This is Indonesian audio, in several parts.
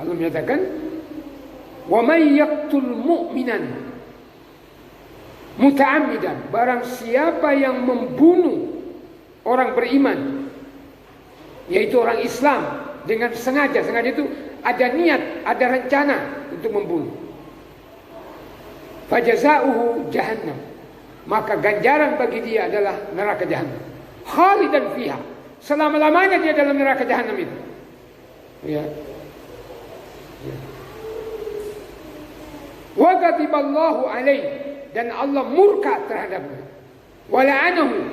Allah menyatakan, "Wa may yaqtul mu'minan muta'ammidan." Barang siapa yang membunuh orang beriman, yaitu orang Islam, dengan sengaja. Sengaja itu ada niat, ada rencana untuk membunuh. Fajaza'uhu jahannam. Maka ganjaran bagi dia adalah neraka jahannam. Khalidan fiha. Selama-lamanya dia dalam neraka jahannam itu. Ya. Wa ghadiballahu alaihi, dan Allah murka terhadapnya. Wa la'anahu,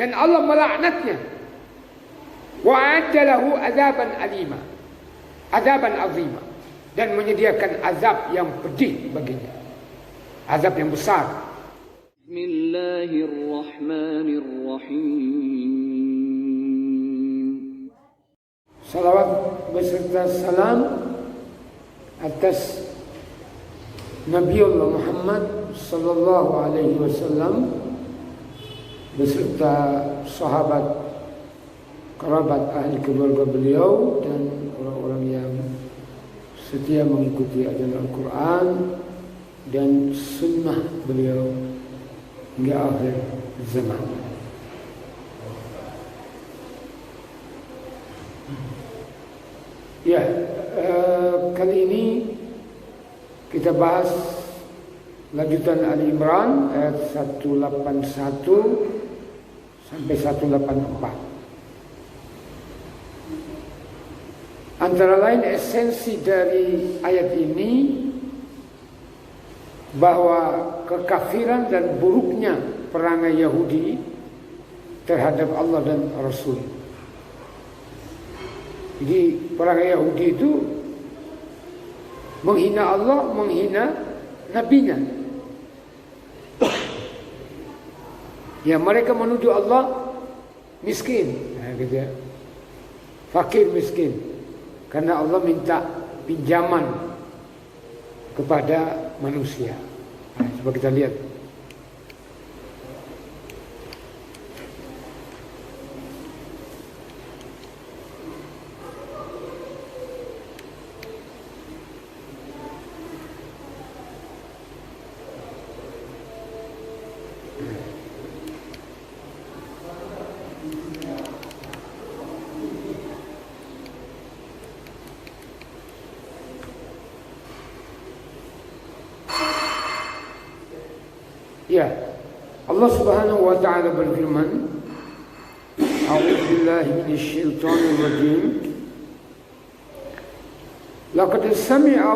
dan Allah melaknatnya. Wa a'addalahu adzaban alima, adzaban azima, dan menyediakan azab yang pedih baginya, azab yang besar. Bismillahirrahmanirrahim. Salawat beserta salam atas Nabiullah Muhammad sallallahu alaihi wasallam beserta sahabat, kerabat, ahli keluarga beliau, dan orang-orang yang setia mengikuti ajaran Al-Quran dan sunnah beliau hingga akhir zaman. Ya, kali ini kita bahas lanjutan Ali Imran ayat 181 sampai 184. Antara lain esensi dari ayat ini bahwa kekafiran dan buruknya perangai Yahudi terhadap Allah dan Rasul. Jadi perangai Yahudi itu menghina Allah, menghina nabinya. Ya, mereka menuduh Allah miskin, gitu ya. Fakir miskin, karena Allah minta pinjaman kepada manusia. Nah, coba kita lihat. Ya, Allah Subhanahu wa taala berfirman, A'udzu billahi minasy syaithanir rajim. Laqad sami'a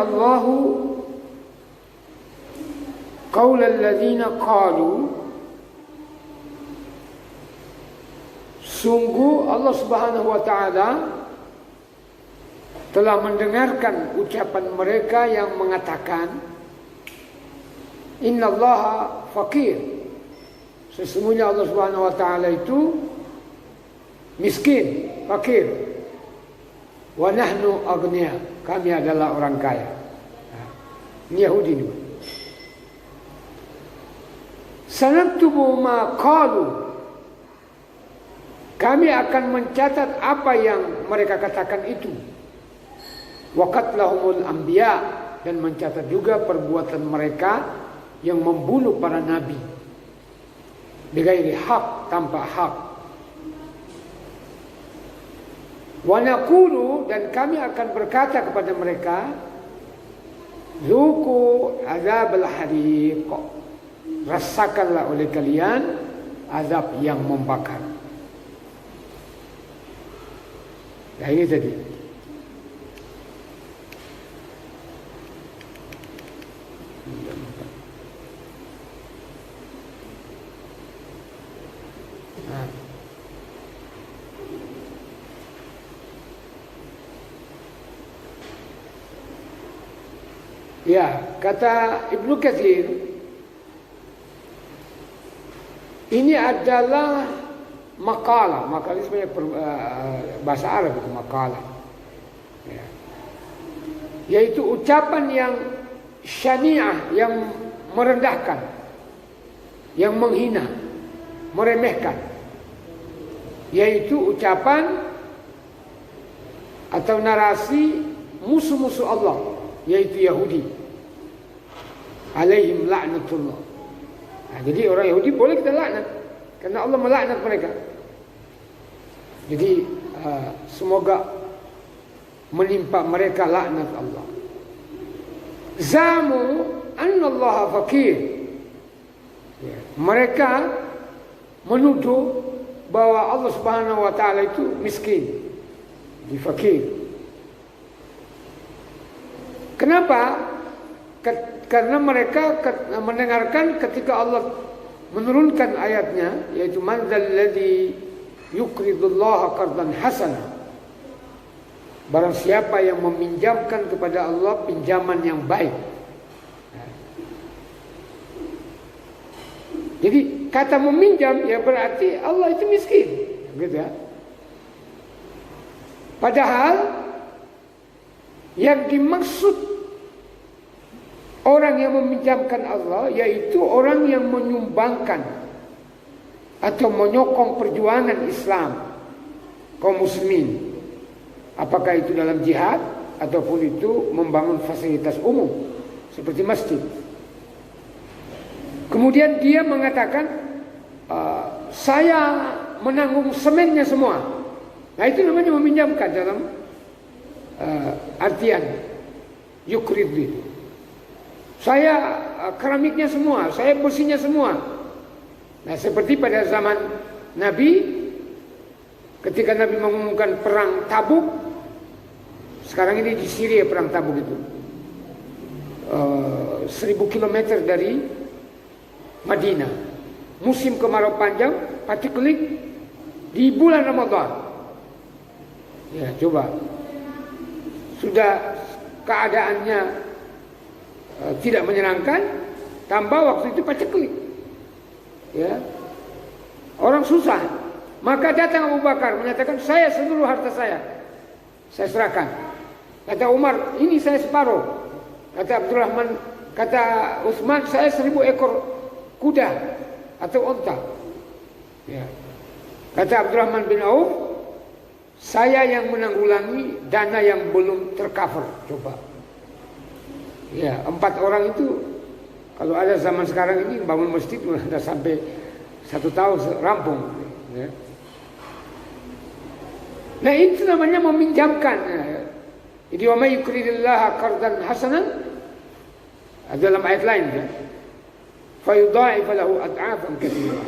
Allahu qaulal ladzina qalu. Sungguh Allah Subhanahu wa taala telah mendengarkan ucapan mereka yang mengatakan, Innallaha faqir. Sesungguhnya Allah Subhanahu wa taala itu miskin, fakir. Wa nahnu aghnia. Kami adalah orang kaya. Ini Yahudi ini. Sanaktubu ma qalu. Kami akan mencatat apa yang mereka katakan itu. Wa qatlahumul anbiya, dan mencatat juga perbuatan mereka yang membunuh para nabi bighairi hak, tanpa hak. Wa naqulu, dan kami akan berkata kepada mereka, Zuku azabal hariq, rasakanlah oleh kalian azab yang membakar. Nah, ini tadi. Ya, kata Ibnu Katsir, ini adalah makalah. Makalah ini sebenarnya bahasa Arab itu makalah. Ya. Yaitu ucapan yang syani'ah, yang merendahkan, yang menghina, meremehkan. Yaitu ucapan atau narasi musuh-musuh Allah, yaitu Yahudi. Alaihim la'natullah. Nah, jadi orang Yahudi boleh kita laknat karena Allah melaknat mereka. Jadi semoga menimpa mereka laknat Allah. Zamu anna Allah fakir. Ya, mereka menuduh bahwa Allah Subhanahu wa taala itu miskin, di fakir. Kenapa? Karena mereka mendengarkan ketika Allah menurunkan ayatnya, yaitu man dzalladzi yuqridullaha qardan hasana. Barang siapa yang meminjamkan kepada Allah pinjaman yang baik. Jadi kata meminjam ya berarti Allah itu miskin, gitu ya. Padahal yang dimaksud orang yang meminjamkan Allah yaitu orang yang menyumbangkan atau menyokong perjuangan Islam kaum muslimin. Apakah itu dalam jihad ataupun itu membangun fasilitas umum seperti masjid. Kemudian dia mengatakan saya menanggung semennya semua. Nah itu namanya meminjamkan dalam artian yukrid itu. Saya keramiknya semua, saya besinya semua. Nah seperti pada zaman Nabi, ketika Nabi mengumumkan perang Tabuk, sekarang ini di Syria perang Tabuk itu, 1000 kilometer dari Madinah, musim kemarau panjang, partikulik di bulan Ramadan. Ya coba, sudah keadaannya tidak menyenangkan, tambah waktu itu paceklik, ya orang susah. Maka datang Abu Bakar menyatakan, saya seluruh harta saya serahkan. Kata Umar, ini saya separuh. Kata Abdurrahman, kata Utsman, saya 1000 ekor kuda atau onta. Ya. Kata Abdurrahman bin Auf, saya yang menanggulangi dana yang belum tercover. Coba. Ya, 4 orang itu kalau ada zaman sekarang ini bangun masjid sudah sampai 1 tahun rampung. Ya. Nah itu namanya meminjamkan. Jadi wa may yukridillaha qardan hasanan dalam ayat lain ya. Fayudha'if lahu ad'afan katsira.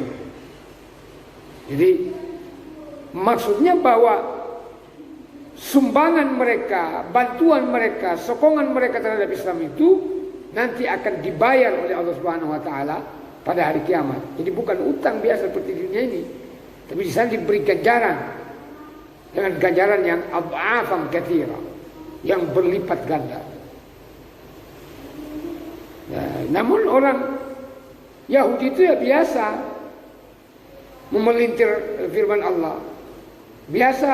Jadi maksudnya bahwa sumbangan mereka, bantuan mereka, sokongan mereka terhadap Islam itu nanti akan dibayar oleh Allah Subhanahu wa taala pada hari kiamat. Jadi bukan utang biasa seperti dunia ini, tapi di sana diberi ganjaran dengan ganjaran yang ad'afan katsira, yang berlipat ganda. Nah, namun orang Yahudi itu ya biasa memelintir firman Allah, biasa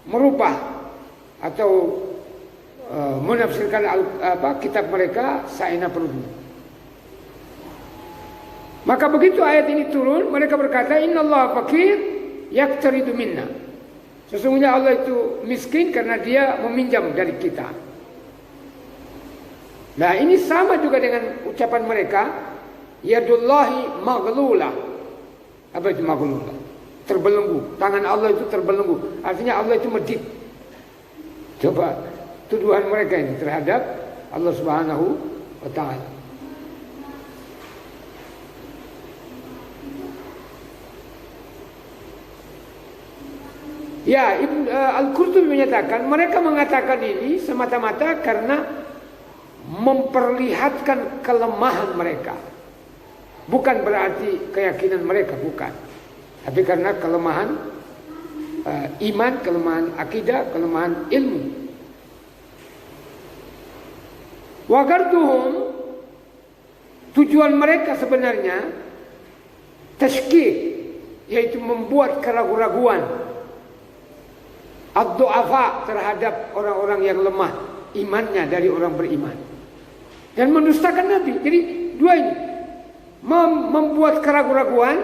merubah atau menafsirkan kitab mereka saena perlu. Maka begitu ayat ini turun, mereka berkata, innallaha fakir yaqtaridu minna. Sesungguhnya Allah itu miskin karena dia meminjam dari kita. Nah ini sama juga dengan ucapan mereka, yadullahi maghlulah. Apa itu maghlulah? Terbelenggu. Tangan Allah itu terbelenggu. Artinya Allah itu medit. Coba tuduhan mereka ini terhadap Allah Subhanahu wa taala. Ya, Al-Qurtubi menyatakan mereka mengatakan ini semata-mata karena memperlihatkan kelemahan mereka. Bukan berarti keyakinan mereka, bukan. Tapi karena kelemahan iman, kelemahan akidah, kelemahan ilmu. Wagarduhum, tujuan mereka sebenarnya tashkik, yaitu membuat keraguan-raguan ad-du'afa terhadap orang-orang yang lemah imannya dari orang beriman, dan mendustakan Nabi. Jadi dua ini, membuat keraguan-raguan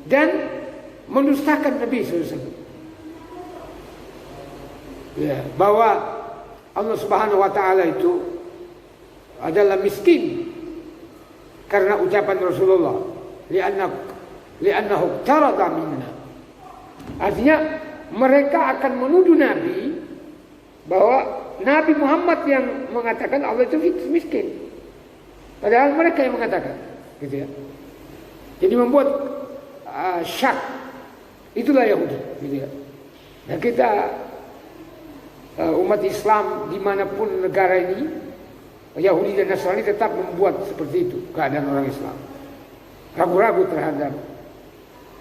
dan mendustakan Nabi SAW. Ya, bahwa Allah Subhanahu wa taala itu adalah miskin karena ucapan Rasulullah, li'annahu tarada minna. Artinya mereka akan menuduh Nabi bahwa Nabi Muhammad yang mengatakan Allah itu miskin, padahal mereka yang mengatakan, gitu ya. Jadi membuat syak. Itulah Yahudi, gitu ya. Dan kita umat Islam dimanapun negara ini, Yahudi dan Nasrani tetap membuat seperti itu keadaan orang Islam, ragu-ragu terhadap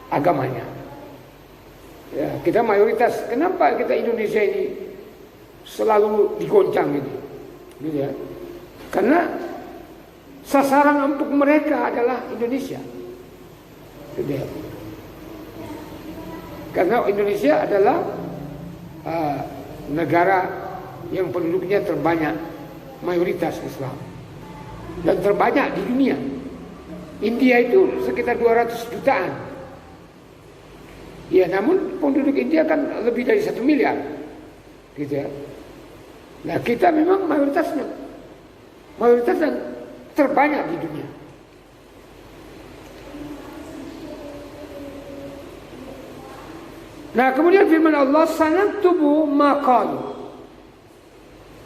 agamanya. Ya, kita mayoritas. Kenapa kita Indonesia ini selalu digoncang gitu ya? Karena sasaran empuk mereka adalah Indonesia, gitu ya. Karena Indonesia adalah negara yang penduduknya terbanyak, mayoritas Islam, dan terbanyak di dunia. India itu sekitar 200 jutaan. Ya, namun penduduk India kan lebih dari 1 miliar, gitu ya. Nah, kita memang mayoritas dan terbanyak di dunia. Nah, kemudian firman Allah, sanaktubu ma qalu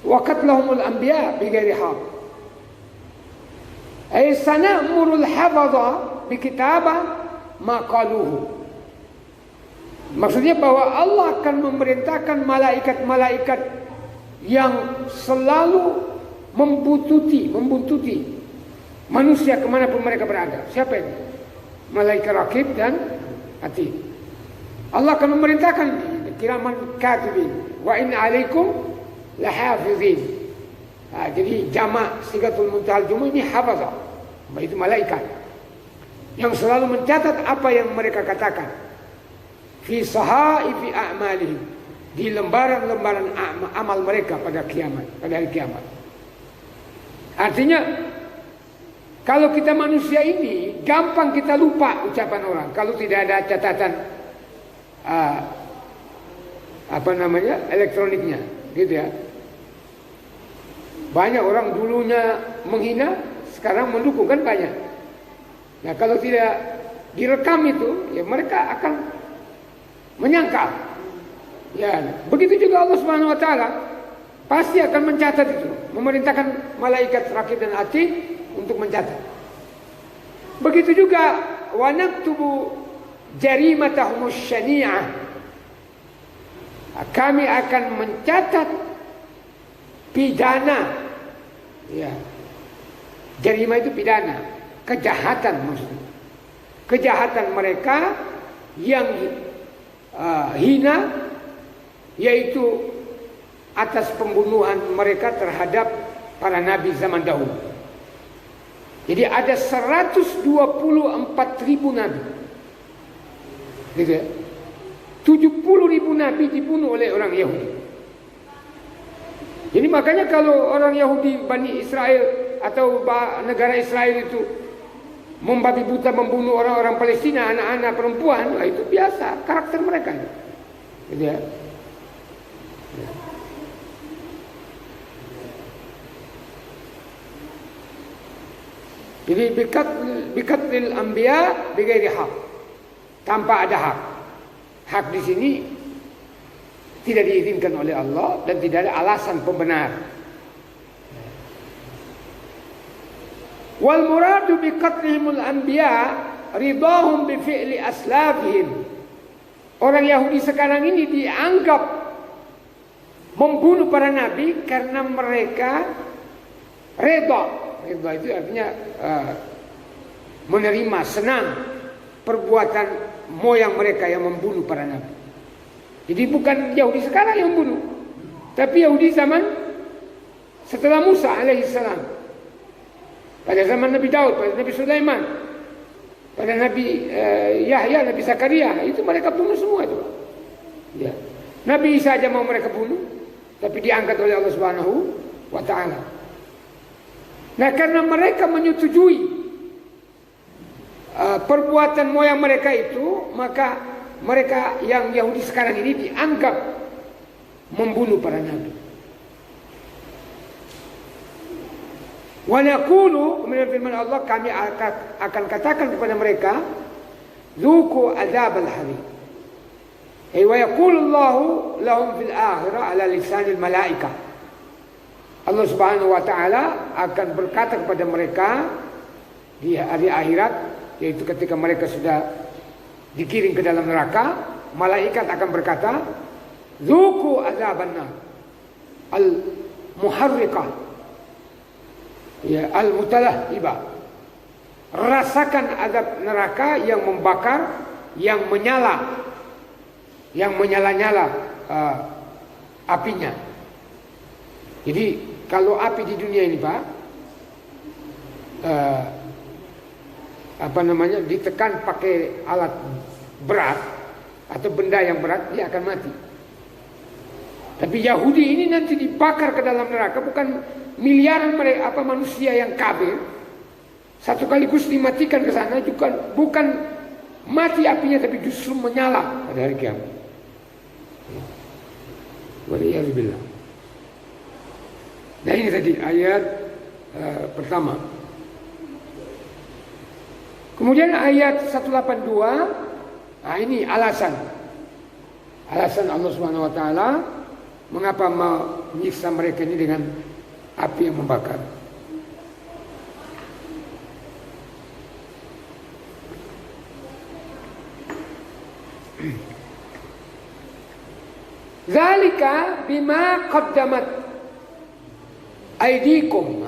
wa qatlahumul anbiya bighairi haqq. Ay sanamurul hafadha bi kitaba ma qaluhu. Maksudnya bahwa Allah akan memerintahkan malaikat-malaikat yang selalu membuntuti manusia kemanapun mereka berada. Siapa ini? Malaikat Raqib dan Atid. Allah akan memerintahkan kiraman katibin wa in alaikum lahafizin. Jadi jamak sigatul muntahal jumuh ini hafazah, itu malaikat yang selalu mencatat apa yang mereka katakan fi sahaifi a'malihim, di lembaran-lembaran amal mereka pada hari kiamat. Artinya kalau kita manusia ini gampang kita lupa ucapan orang kalau tidak ada catatan elektroniknya, gitu ya. Banyak orang dulunya menghina, sekarang mendukung, kan banyak. Nah, kalau tidak direkam itu, ya mereka akan menyangkal. Ya, begitu juga Allah Subhanahu wa taala pasti akan mencatat itu, memerintahkan malaikat Raqib dan Atid untuk mencatat. Begitu juga wa naktubu jarimatahum syani'ah, kami akan mencatat pidana, ya. Jarimah itu pidana, kejahatan maksudnya. Kejahatan mereka yang hina, yaitu atas pembunuhan mereka terhadap para nabi zaman dahulu. Jadi ada 124.000 nabi, gitu ya. 70.000 nabi dibunuh oleh orang Yahudi. Jadi makanya kalau orang Yahudi Bani Israel atau negara Israel itu membabi buta membunuh orang-orang Palestina, anak-anak, perempuan, itu biasa karakter mereka, gitu ya. Jadi bikatlil anbiya bighairi haq, tanpa ada hak. Hak di sini tidak diizinkan oleh Allah dan tidak ada alasan pembenar. Wal muradu bi qatlihimul anbiya ridahum bi fi'li aslafihim. Orang Yahudi sekarang ini dianggap membunuh para nabi karena mereka reda. Reda itu artinya menerima, senang perbuatan moyang mereka yang membunuh para nabi. Jadi bukan Yahudi sekarang yang membunuh, tapi Yahudi zaman setelah Musa alaihissalam, pada zaman Nabi Daud, pada Nabi Sulaiman, pada Nabi Yahya, Nabi Zakaria, itu mereka bunuh semua itu. Ya. Nabi Isa aja mau mereka bunuh, tapi diangkat oleh Allah Subhanahu wa taala. Nah, karena mereka menyetujui perbuatan moyang mereka itu, maka mereka yang Yahudi sekarang ini dianggap membunuh para nabi. Wa naqulu, kemudian firman Allah, kami akan katakan kepada mereka, dzuqu adzabal hariq. Wa yaqulu Allahu lahum fil akhirah ala lisanil malaikah. Allah Subhanahu wa taala akan berkata kepada mereka di hari akhirat, yaitu ketika mereka sudah dikirim ke dalam neraka, malaikat akan berkata, dzuqu adzaban nar al muharriqah, ya, al mutalahhibah. Rasakan azab neraka yang membakar, yang menyala, yang menyala-nyala apinya. Jadi kalau api di dunia ini, Pak, ditekan pakai alat berat atau benda yang berat, dia akan mati. Tapi Yahudi ini nanti dibakar ke dalam neraka, bukan miliaran mereka manusia yang kafir satu kaligus dimatikan ke sana, juga bukan mati apinya, tapi justru menyala pada hari kiamat. Waliyahzubillah. Nah, ini tadi ayat pertama. Kemudian ayat 182, nah ini alasan Allah Subhanahu wa taala mengapa menyiksa mereka ini dengan api yang membakar. Zalika bima qaddamat aydikum.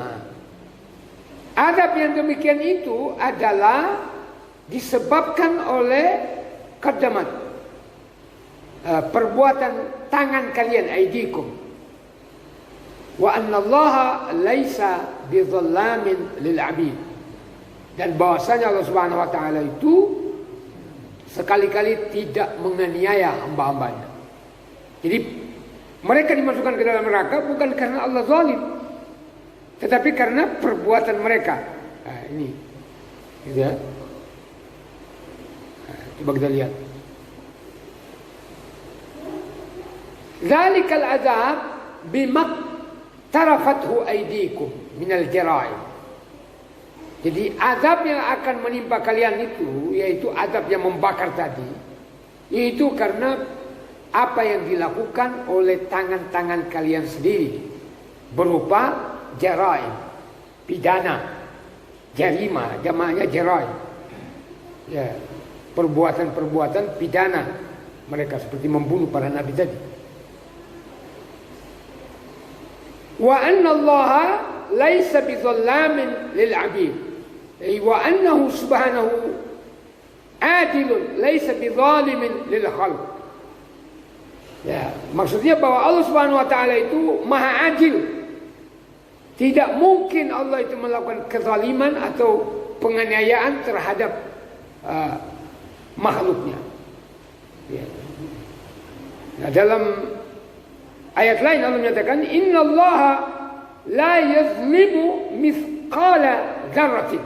Adab yang demikian itu adalah disebabkan oleh qaddamat, perbuatan tangan kalian, aydikum. Wa annallaha laisa bidzallamin lil 'abid. Dan bahwasanya Allah Subhanahu wa taala itu sekali-kali tidak menganiaya hamba-hambanya. Jadi mereka dimasukkan ke dalam neraka bukan karena Allah zalim, tetapi karena perbuatan mereka. Nah, ini gitu ya. Nah, coba kita lihat. Zalikal azab bimak tarafathu aydikum minal jara'im. Jadi azab yang akan menimpa kalian itu, yaitu azab yang membakar tadi, itu karena apa yang dilakukan oleh tangan-tangan kalian sendiri, berupa jara'im, pidana, jarima, jamaknya jara'im, ya, perbuatan-perbuatan pidana mereka, seperti membunuh para nabi tadi. Wa anna Allaha laisa bizallamin lil 'abid. Wa annahu subhanahu adilun laisa bizalimin lil khalq. Ya, maksudnya bahwa Allah Subhanahu wa taala itu maha adil. Tidak mungkin Allah itu melakukan kezaliman atau penganiayaan terhadap makhluknya. Ya. Nah, dalam ayat lain Allah menyatakan, innallaha la yazlimu mithqala dzarratin.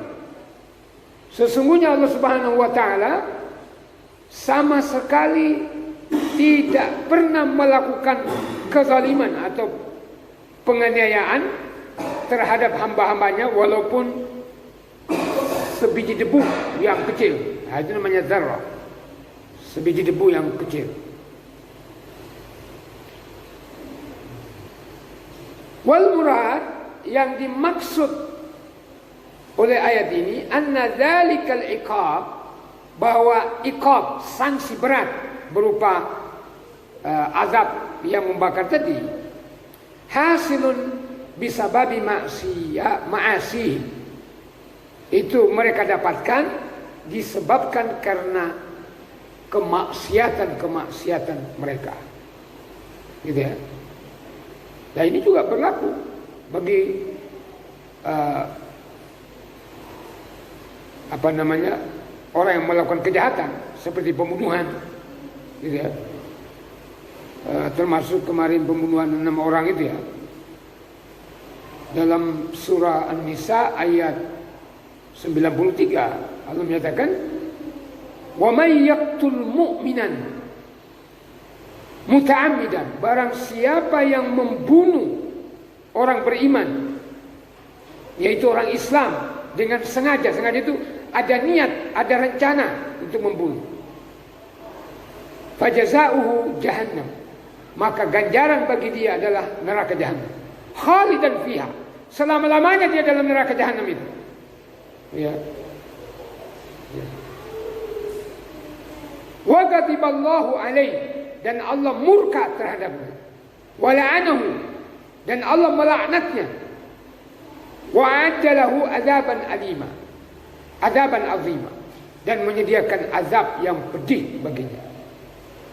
Sesungguhnya Allah Subhanahu wa taala sama sekali tidak pernah melakukan kezaliman atau penganiayaan terhadap hamba-hambanya, walaupun sebiji debu yang kecil. Nah, itu namanya dzarrah, sebiji debu yang kecil. Wal murad, yang dimaksud oleh ayat ini, anna dzalikal iqab, bahwa iqab, sanksi berat berupa azab yang membakar tadi, hasilun bisababi ma'asi, itu mereka dapatkan disebabkan karena kemaksiatan mereka, gitu ya. Nah, ini juga berlaku bagi orang yang melakukan kejahatan seperti pembunuhan, gitu ya. Termasuk kemarin pembunuhan 6 orang itu ya. Dalam surah An-Nisa ayat 93 Allah menyatakan, wa may yaqtul mu'minan muta'ammidan, barang siapa yang membunuh orang beriman, yaitu orang Islam, dengan sengaja. Sengaja itu ada niat, ada rencana untuk membunuh. Fajaza'uhu jahannam, maka ganjaran bagi dia adalah neraka jahannam. Khalidan fiha, selama-lamanya dia dalam neraka jahannam itu. Ya. Wa ghadiballahu alaihi, dan Allah murka terhadapnya. Wa la'anahu, dan Allah melaknatnya. Wa a'addalahu adzaban alima, adzaban azima, dan menyediakan azab yang pedih baginya,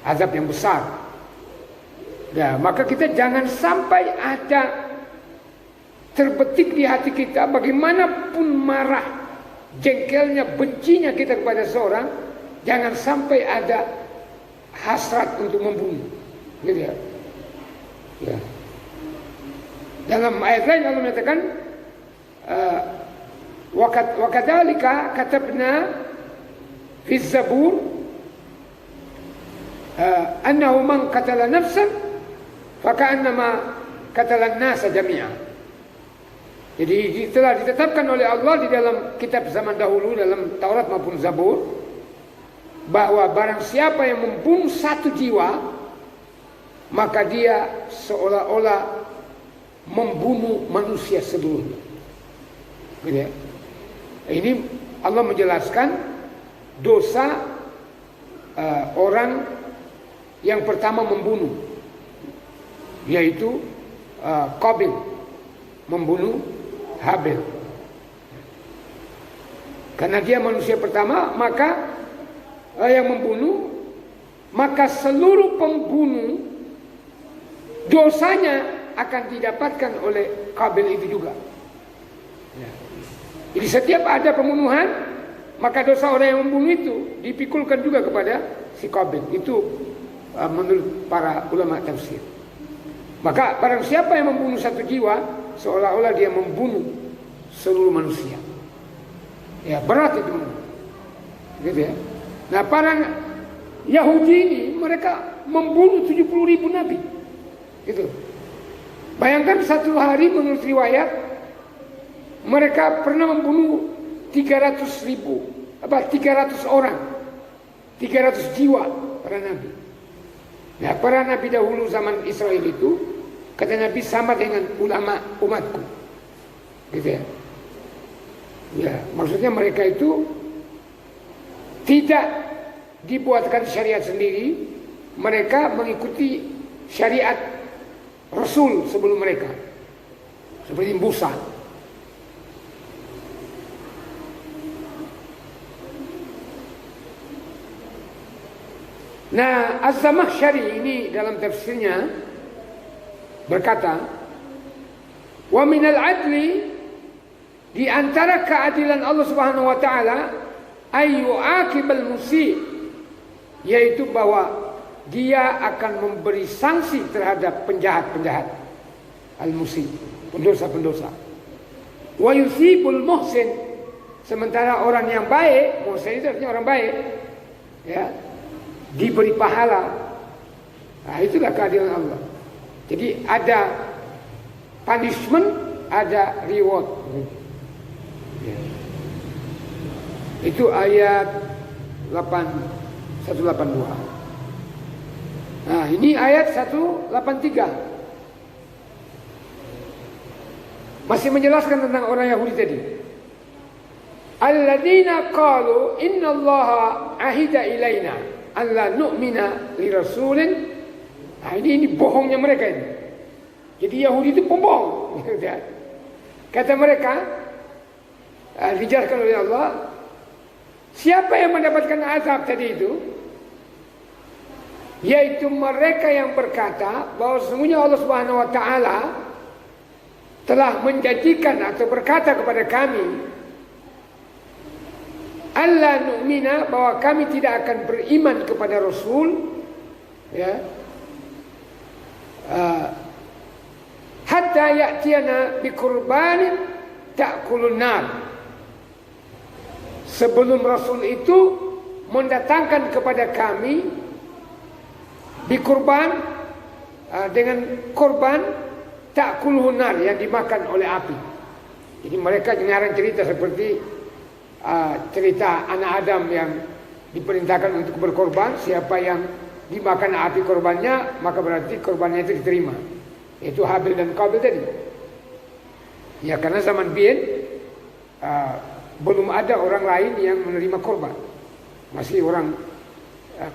azab yang besar. Ya, maka kita jangan sampai ada terbetik di hati kita, bagaimanapun marah, jengkelnya, bencinya kita kepada seorang, jangan sampai ada hasrat untuk membunuh, gitu ya. Ya. Dalam ayat lain Allah mengatakan, wa kadzalika katabna fi Zabur annahu man qatala nafsan faka'annama qatala an-nasa jami'a. Jadi telah ditetapkan oleh Allah di dalam kitab zaman dahulu, dalam Taurat maupun Zabur, bahwa barang siapa yang membunuh satu jiwa, maka dia seolah-olah membunuh manusia seluruhnya. Gitu ya. Ini Allah menjelaskan dosa orang yang pertama membunuh, yaitu Qabil membunuh Habil. Karena dia manusia pertama, maka yang membunuh, maka seluruh pembunuh dosanya akan didapatkan oleh Qabil itu juga. Ya. Jadi setiap ada pembunuhan, maka dosa orang yang membunuh itu dipikulkan juga kepada si Qabil. Itu menurut para ulama tafsir. Maka barang siapa yang membunuh satu jiwa, seolah-olah dia membunuh seluruh manusia. Ya, berat itu. Gitu ya. Nah, para Yahudi ini mereka membunuh 70.000 nabi. Gitu. Bayangkan satu hari menurut riwayat mereka pernah membunuh 300 orang, 300 jiwa para nabi. Nah, para nabi dahulu zaman Israel itu, kata Nabi, sama dengan ulama umatku. Gitu ya. Ya, maksudnya mereka itu tidak dibuatkan syariat sendiri, mereka mengikuti syariat Rasul sebelum mereka, seperti Musa. Nah, Az-Zamakhsyari ini dalam tafsirnya berkata, wa minal adli, di antara keadilan Allah Subhanahu wa taala, ayu akibal musi, yaitu bahwa dia akan memberi sanksi terhadap penjahat-penjahat, al-musi, pendosa-pendosa. Wa yusibul muhsin, sementara orang yang baik, muhsin itu artinya orang baik, ya, diberi pahala. Nah, itulah keadilan Allah. Jadi ada punishment, ada reward. Ya. Itu ayat 182. Nah, ini ayat 183. Masih menjelaskan tentang orang Yahudi tadi. Alladzina qalu innallaha ahida ilaina alla nu'mina li rasulin. Nah, ini bohongnya mereka ini. Jadi Yahudi itu pembohong. Kata mereka, dijelaskan oleh Allah, siapa yang mendapatkan azab tadi itu? Yaitu mereka yang berkata bahwa sesungguhnya Allah Subhanahu wa taala telah menjanjikan atau berkata kepada kami, alla nu'mina, bahwa kami tidak akan beriman kepada Rasul, ya, hatta ya'tiyana biqurbanin ta'kulun nar, sebelum Rasul itu mendatangkan kepada kami Bikurban, dengan korban ta'kulhu nar, yang dimakan oleh api. Jadi mereka dengaran cerita seperti cerita anak Adam yang diperintahkan untuk berkorban. Siapa yang dimakan api korbannya, maka berarti korbannya itu diterima. Itu Habil dan Qabil tadi. Ya, karena zaman bien belum ada orang lain yang menerima korban. Masih orang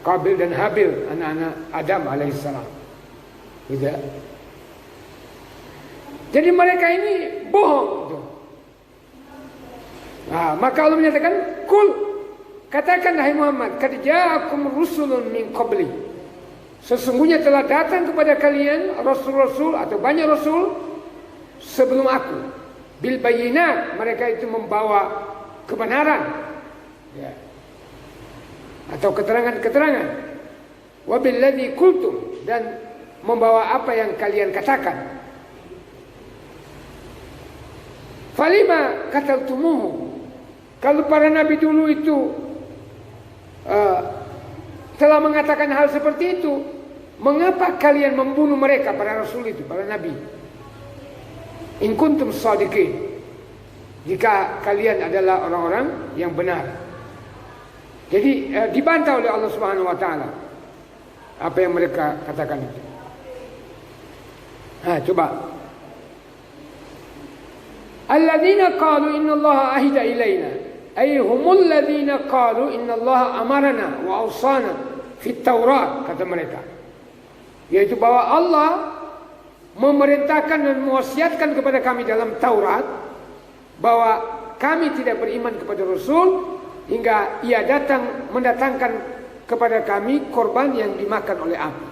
Qabil dan Habil, anak-anak Adam alaihissalam. Gitu. Jadi mereka ini bohong. Nah, maka Allah menyatakan, Kul, katakan hai Muhammad, qad ja'akum rusulun min qabli. Sesungguhnya telah datang kepada kalian rasul-rasul atau banyak rasul sebelum aku. Bil bayyinat, mereka itu membawa kebenaran. Ya. Atau keterangan-keterangan. Wa billadzi qultum, dan membawa apa yang kalian katakan. Falima qataltumuhum. Kalau para nabi dulu itu telah mengatakan hal seperti itu, mengapa kalian membunuh mereka, para rasul itu, para nabi? In kuntum shadiqin, jika kalian adalah orang-orang yang benar. Jadi dibantah oleh Allah Subhanahu wa taala apa yang mereka katakan itu. Coba. Alladzina qalu innallaha ahida ilaina, ay humul ladzina qalu innallaha amarna wa awsana fit Taurat, kata mereka. Yaitu bahwa Allah memerintahkan dan mewasiatkan kepada kami dalam Taurat bahwa kami tidak beriman kepada Rasul hingga ia mendatangkan kepada kami korban yang dimakan oleh api.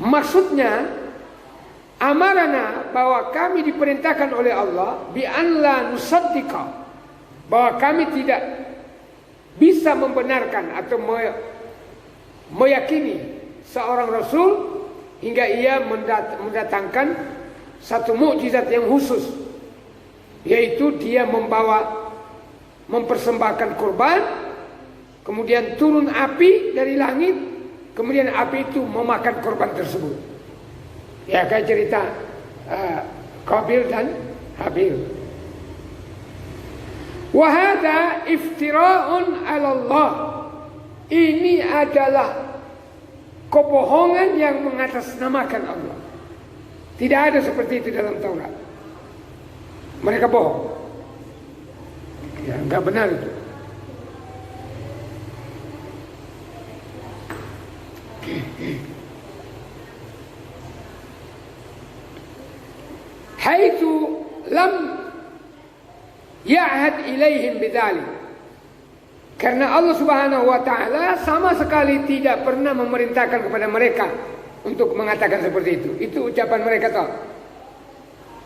Maksudnya amarana, bahwa kami diperintahkan oleh Allah bi an la nusaddiqa, bahwa kami tidak bisa membenarkan atau meyakini seorang rasul hingga ia mendatangkan satu mukjizat yang khusus, yaitu dia mempersembahkan korban, kemudian turun api dari langit, kemudian api itu memakan korban tersebut. Ya, kayak cerita Qabil dan Habil. Wa hadza iftira'un 'ala Allah. Ini adalah kebohongan yang mengatasnamakan Allah. Tidak ada seperti itu dalam Taurat. Mereka bohong. Ya, enggak benar itu. Haitsu lam ya'had ilaihim bidzalik, karena Allah Subhanahu wa taala sama sekali tidak pernah memerintahkan kepada mereka untuk mengatakan seperti itu. Itu ucapan mereka toh.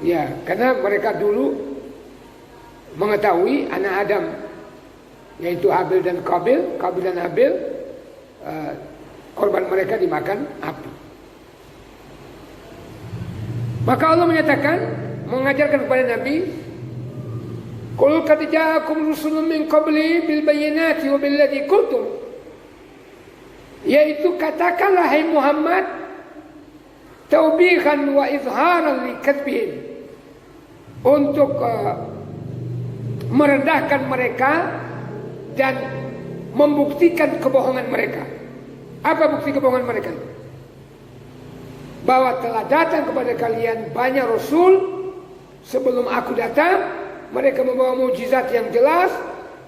Ya, karena mereka dulu mengetahui anak Adam, yaitu Habil dan Qabil, Qabil dan Habil, korban mereka dimakan api. Maka Allah menyatakan, mengajarkan kepada Nabi, Qul qad ja'akum rusulun min qabli bil bayyinati wa billadzi qultum, yaitu katakanlah hai Muhammad, taubihan wa izharan li kadbihim, untuk merendahkan mereka dan membuktikan kebohongan mereka. Apa bukti kebohongan mereka? Bahwa telah datang kepada kalian banyak rasul sebelum aku datang. Mereka membawa mukjizat yang jelas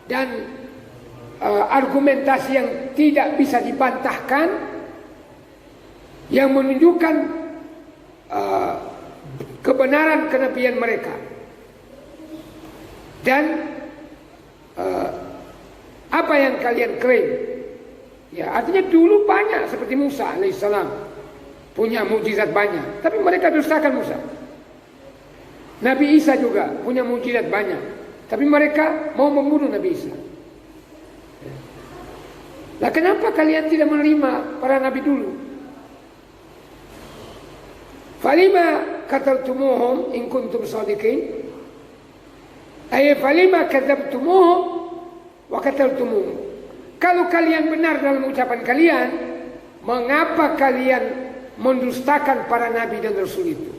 dan argumentasi yang tidak bisa dibantahkan, yang menunjukkan kebenaran kenabian mereka. Dan apa yang kalian klaim, ya, artinya dulu banyak seperti Musa alaihissalam punya mukjizat banyak, tapi mereka dustakan Musa. Nabi Isa juga punya mukjizat banyak, tapi mereka mau membunuh Nabi Isa. Lah kenapa kalian tidak menerima para nabi dulu? Falima qataltumuhum in kuntum shadiqin, ay falima kadzabtumuhum wa qataltumuhum. Kalau kalian benar dalam ucapan kalian mengapa kalian mendustakan para nabi dan rasul itu?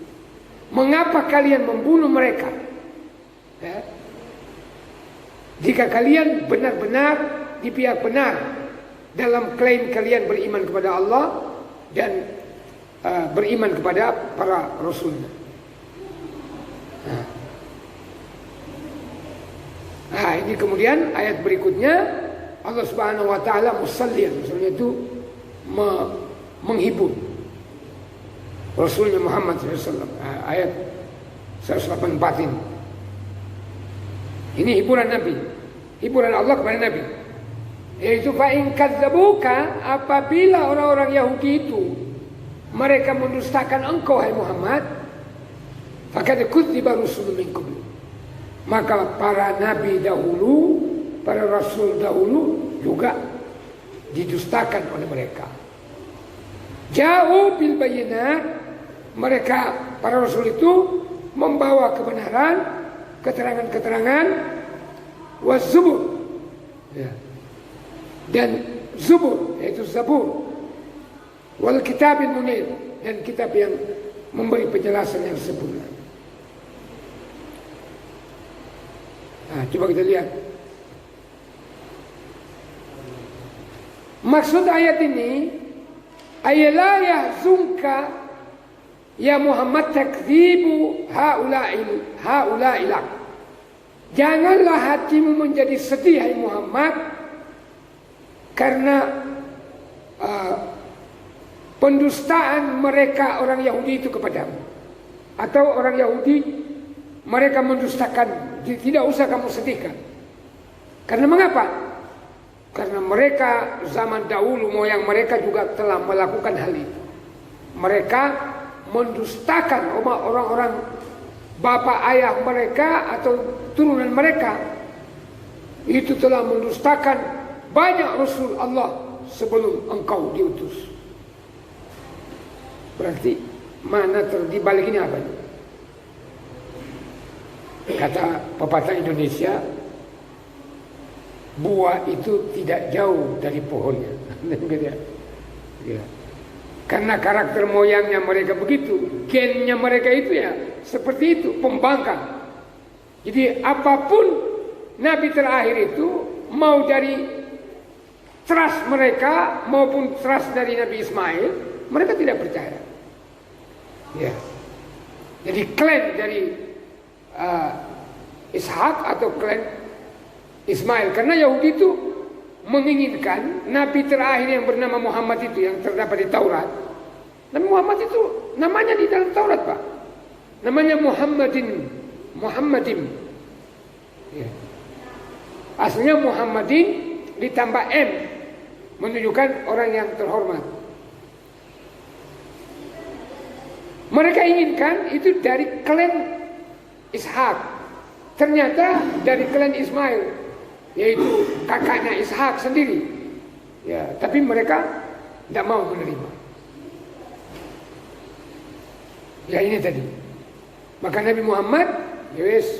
Mengapa kalian membunuh mereka? Ya. Jika kalian benar-benar di pihak benar dalam klaim kalian beriman kepada Allah dan beriman kepada para rasulnya. Nah, ini kemudian ayat berikutnya Allah Subhanahu wa taala musallian, maksudnya itu menghibur Rasulnya Muhammad SAW. Ayat 184 ini. Ini hiburan Nabi, hiburan Allah kepada Nabi. Yaitu fa'in kadzabuka, apabila orang-orang Yahudi itu mereka mendustakan engkau hai Muhammad, faqad kudziba rusulun min qabl, maka para nabi dahulu, para rasul dahulu juga didustakan oleh mereka. Ja'u bil bayyinat, mereka para rasul itu membawa kebenaran, keterangan-keterangan, wazubur, ya, dan zubur, yaitu zabur, wal kitabil munir, dan kitab yang memberi penjelasan yang sempurna. Nah, coba kita lihat maksud ayat ini. Ayala yahzunka ya Muhammad takdzibu haula'ilak. Janganlah hatimu menjadi sedih hai Muhammad karena pendustaan mereka orang Yahudi itu kepadamu, atau orang Yahudi mereka mendustakan. Tidak usah kamu sedihkan. Karena mengapa? Karena mereka zaman dahulu moyang mereka juga telah melakukan hal itu. Mereka mendustakan orang-orang bapak ayah mereka atau turunan mereka. Itu telah mendustakan banyak Rasul Allah sebelum engkau diutus. Berarti mana di balik ini apa? Kata pepatah Indonesia, buah itu tidak jauh dari pohonnya. Ya. Karena karakter moyangnya mereka begitu, gennya mereka itu ya seperti itu, pembangkang. Jadi apapun Nabi terakhir itu, mau dari trust mereka maupun trust dari Nabi Ismail, mereka tidak percaya. Ya. Jadi klan dari Ishak atau klan Ismail, karena Yahudi itu menginginkan Nabi terakhir yang bernama Muhammad itu yang terdapat di Taurat. Nabi Muhammad itu namanya di dalam Taurat, Pak. Namanya Muhammadin. Ya. Aslinya Muhammadin ditambah M, menunjukkan orang yang terhormat. Mereka inginkan itu dari klan Ishak. Ternyata dari klan Ismail, yaitu kakaknya Ishak sendiri. Ya, tapi mereka tidak mau menerima. Ya ini tadi. Maka Nabi Muhammad, ya wes,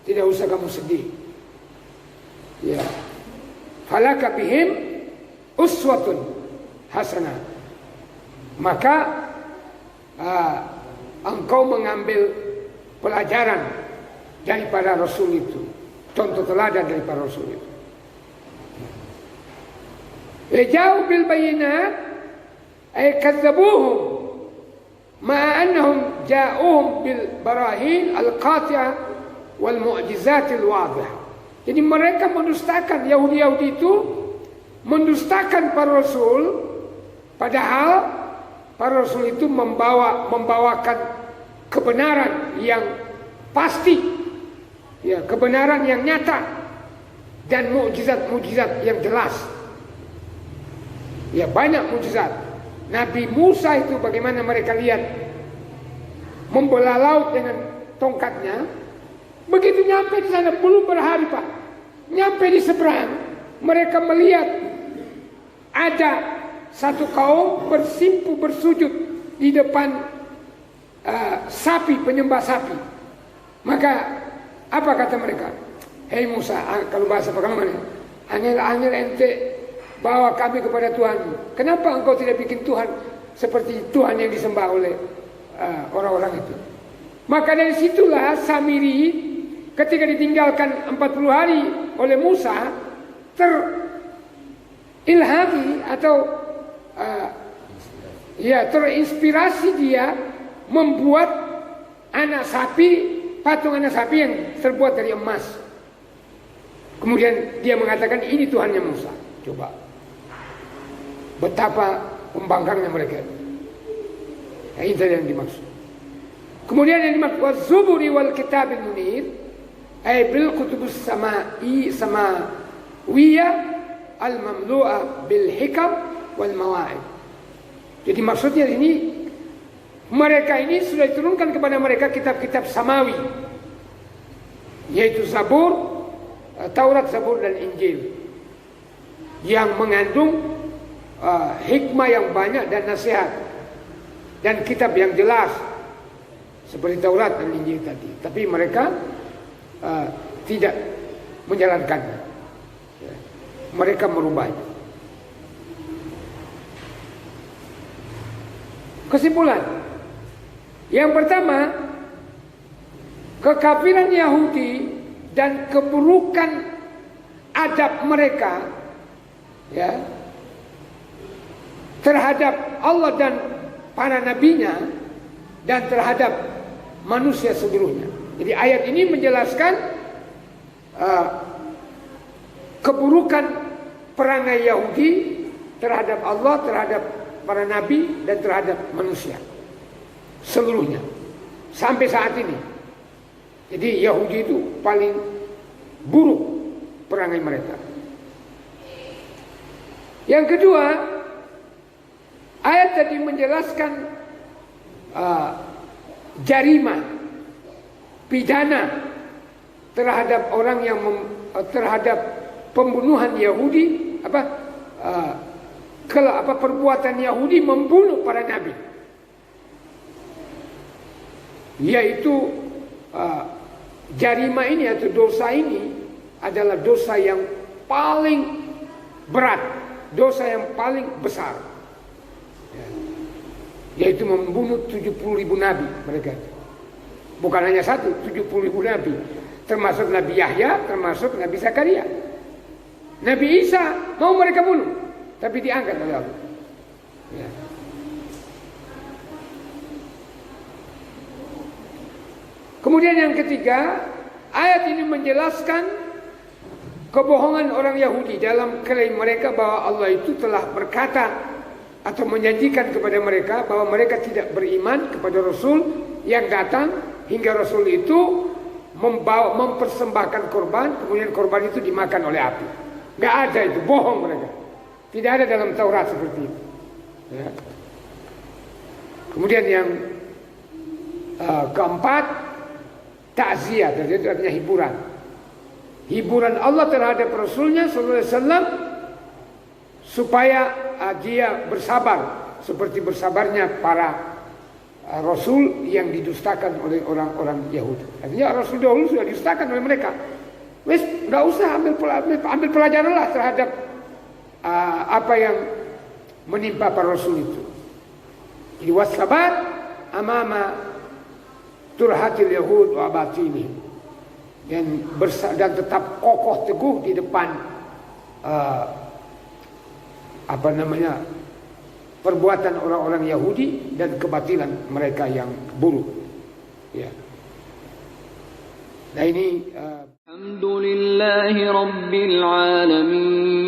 tidak usah kamu sedih. Ya, falaka bihim uswatun hasanah. Maka engkau mengambil pelajaran daripada Rasul itu, contoh teladan daripada Rasul itu. Jauh bil bayinat, ay kadzabuhum ma'a annahum ja'uhum bil barahin al-qati'ah wal mu'jizat al-wadhihah. Jadi mereka mendustakan, Yahudi itu mendustakan para Rasul, padahal para Rasul itu membawakan kebenaran yang pasti, ya, kebenaran yang nyata dan mukjizat-mukjizat yang jelas. Ya, banyak mukjizat. Nabi Musa itu bagaimana mereka lihat membelah laut dengan tongkatnya. Begitu nyampe di sana, belum berhari Pak, nyampe di seberang, mereka melihat ada satu kaum bersimpu bersujud di depan sapi, penyembah sapi. Maka apa kata mereka? Hei Musa, kalau bahasa pekalongan, angel-angel ente bawa kami kepada Tuhan. Kenapa engkau tidak bikin Tuhan seperti Tuhan yang disembah oleh orang-orang itu? Maka dari situlah Samiri ketika ditinggalkan 40 hari oleh Musa terilhami atau terinspirasi dia membuat patung anak sapi yang terbuat dari emas. Kemudian dia mengatakan ini Tuhannya Musa. Coba betapa pembangkangnya mereka. Nah, itu yang dimaksud. Kemudian yang dimaksud waz-zuburi wal kitabil munir ay bil kutubus samawiyah al mamlu'a bil hikam wal mawa'id. Jadi maksudnya ini mereka ini sudah diturunkan kepada mereka kitab-kitab samawi, yaitu Zabur, Taurat, Zabur dan Injil, yang mengandung hikmah yang banyak dan nasihat, dan kitab yang jelas seperti Taurat dan Injil tadi. Tapi mereka tidak menjalankannya. Mereka merubahnya. Kesimpulan yang pertama, kekafiran Yahudi dan keburukan adab mereka terhadap Allah dan para nabinya dan terhadap manusia seluruhnya. Jadi ayat ini menjelaskan keburukan perangai Yahudi terhadap Allah, terhadap para nabi dan terhadap manusia seluruhnya sampai saat ini. Jadi Yahudi itu paling buruk perangai mereka. Yang kedua, ayat tadi menjelaskan jarima, pidana terhadap orang yang terhadap pembunuhan Yahudi, perbuatan Yahudi membunuh para nabi, yaitu jarima ini atau dosa ini adalah dosa yang paling berat, dosa yang paling besar, yaitu membunuh 70.000 nabi mereka. Bukan hanya satu, 70.000 nabi, termasuk Nabi Yahya, termasuk Nabi Zakaria. Nabi Isa mau mereka bunuh, tapi diangkat oleh Allah. Kemudian yang ketiga, ayat ini menjelaskan kebohongan orang Yahudi dalam klaim mereka bahwa Allah itu telah berkata atau menjanjikan kepada mereka bahwa mereka tidak beriman kepada Rasul yang datang hingga Rasul itu mempersembahkan korban, kemudian korban itu dimakan oleh api. Gak ada itu, bohong mereka. Tidak ada dalam Taurat seperti itu. Kemudian yang keempat, takziah, itu artinya hiburan. Hiburan Allah terhadap Rasulnya sallallahu alaihi wasallam supaya dia bersabar seperti bersabarnya para Rasul yang didustakan oleh orang-orang Yahudi. Artinya Rasul dahulu sudah didustakan oleh mereka. Wes, nggak usah ambil pelajaranlah terhadap apa yang menimpa para Rasul itu. Jadi wasabat amama turhatil Yahud wa batinihim, dan tetap kokoh teguh di depan perbuatan orang-orang Yahudi dan kebatilan mereka yang buruk. Ya. Nah ini Alhamdulillahi Rabbil Alamin.